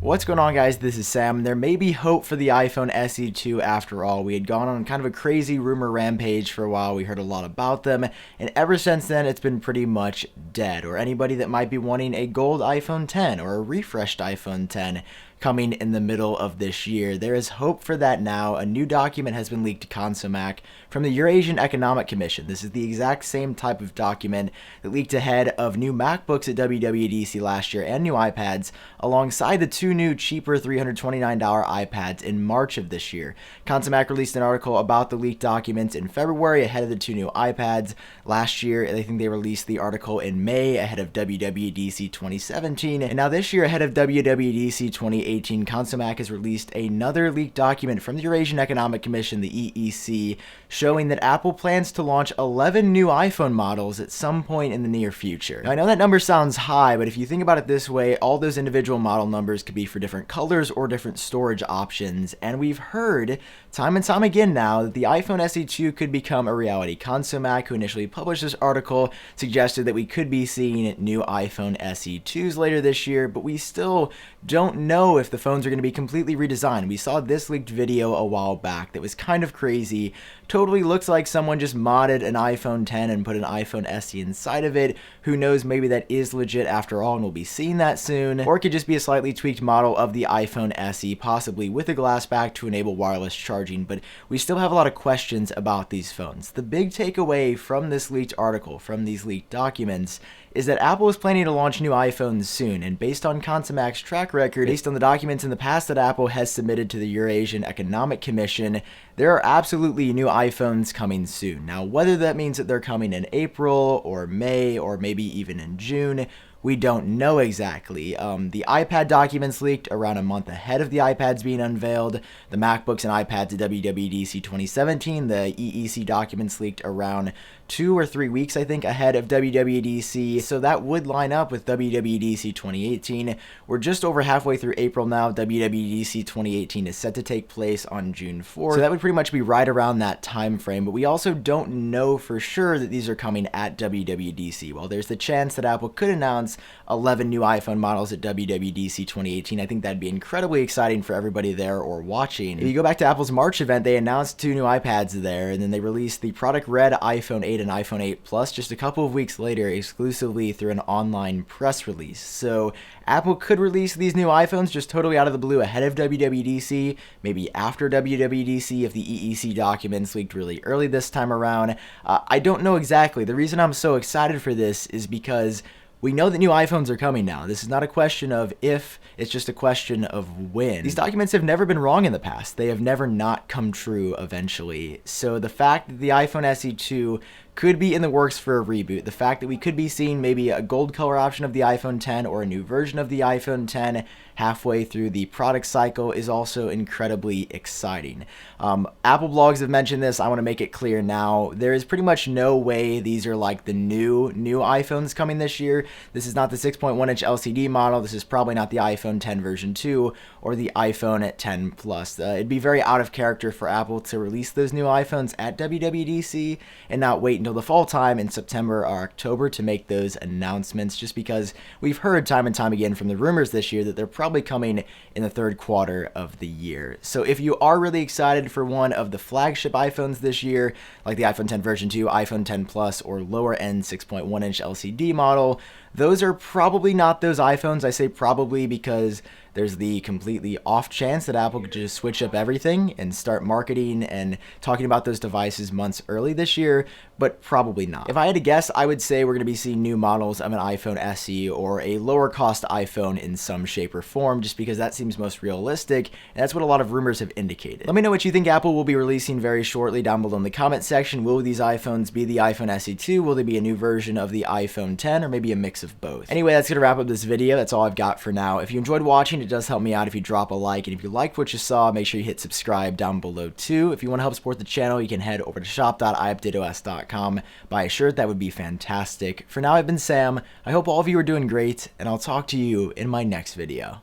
What's going on, guys? This is Sam. There may be hope for the iPhone SE 2 after all. We had gone on kind of a crazy rumor rampage for a while. We heard a lot about them, and ever since then it's been pretty much dead. Or anybody that might be wanting a gold iPhone 10 or a refreshed iPhone 10 coming in the middle of this year. There is hope for that now. A new document has been leaked to Consumac from the Eurasian Economic Commission. This is the exact same type of document that leaked ahead of new MacBooks at WWDC last year and new iPads, alongside the two new cheaper $329 iPads in March of this year. Consumac released an article about the leaked documents in February ahead of the two new iPads. Last year, I think they released the article in May ahead of WWDC 2017, and now this year ahead of WWDC 2018. Consumac has released another leaked document from the Eurasian Economic Commission, the EEC, showing that Apple plans to launch 11 new iPhone models at some point in the near future. Now, I know that number sounds high, but if you think about it this way, all those individual model numbers could be for different colors or different storage options, and we've heard time and time again now that the iPhone SE 2 could become a reality. Consumac, who initially published this article, suggested that we could be seeing new iPhone SE 2s later this year, but we still don't know if the phones are going to be completely redesigned. We saw this leaked video a while back that was kind of crazy. Totally looks like someone just modded an iPhone 10 and put an iPhone SE inside of it. Who knows, maybe that is legit after all and we'll be seeing that soon. Or it could just be a slightly tweaked model of the iPhone SE, possibly with a glass back to enable wireless charging, but we still have a lot of questions about these phones. The big takeaway from this leaked article, from these leaked documents, is that Apple is planning to launch new iPhones soon, and based on Consumac's track record, based on the documents in the past that Apple has submitted to the Eurasian Economic Commission, there are absolutely new iPhones coming soon. Now, whether that means that they're coming in April or May or maybe even in June, we don't know exactly. The iPad documents leaked around a month ahead of the iPads being unveiled. The MacBooks and iPads at WWDC 2017. The EEC documents leaked around 2 or 3 weeks, I think, ahead of WWDC. So that would line up with WWDC 2018. We're just over halfway through April now. WWDC 2018 is set to take place on June 4th. So that would pretty much be right around that time frame. But we also don't know for sure that these are coming at WWDC. Well, there's the chance that Apple could announce 11 new iPhone models at WWDC 2018. I think that'd be incredibly exciting for everybody there or watching. If you go back to Apple's March event, they announced 2 new iPads there, and then they released the product red iPhone 8 and iPhone 8 Plus just a couple of weeks later exclusively through an online press release. So Apple could release these new iPhones just totally out of the blue ahead of WWDC, maybe after WWDC if the EEC documents leaked really early this time around. I don't know exactly. The reason I'm so excited for this is because we know that new iPhones are coming now. This is not a question of if, it's just a question of when. These documents have never been wrong in the past. They have never not come true eventually. So the fact that the iPhone SE 2 could be in the works for a reboot, the fact that we could be seeing maybe a gold color option of the iPhone 10 or a new version of the iPhone 10 halfway through the product cycle is also incredibly exciting. Apple blogs have mentioned this. I want to make it clear now. There is pretty much no way these are like the new iPhones coming this year. This is not the 6.1-inch LCD model. This is probably not the iPhone 10 version 2 or the iPhone 10 Plus. It'd be very out of character for Apple to release those new iPhones at WWDC and not wait until the fall time in September or October to make those announcements, just because we've heard time and time again from the rumors this year that they're probably coming in the third quarter of the year. So if you are really excited for one of the flagship iPhones this year, like the iPhone 10 version 2, iPhone 10 Plus, or lower end 6.1-inch LCD model, those are probably not those iPhones. I say probably because there's the completely off chance that Apple could just switch up everything and start marketing and talking about those devices months early this year, but probably not. If I had to guess, I would say we're going to be seeing new models of an iPhone SE or a lower cost iPhone in some shape or form, just because that seems most realistic, and that's what a lot of rumors have indicated. Let me know what you think Apple will be releasing very shortly down below in the comment section. Will these iPhones be the iPhone SE 2? Will they be a new version of the iPhone 10, or maybe a mix of both? Anyway, that's going to wrap up this video. That's all I've got for now. If you enjoyed watching, it does help me out if you drop a like, and if you liked what you saw, make sure you hit subscribe down below too. If you want to help support the channel, you can head over to shop.iupdateos.com, buy a shirt. That would be fantastic. For now, I've been Sam. I hope all of you are doing great, and I'll talk to you in my next video.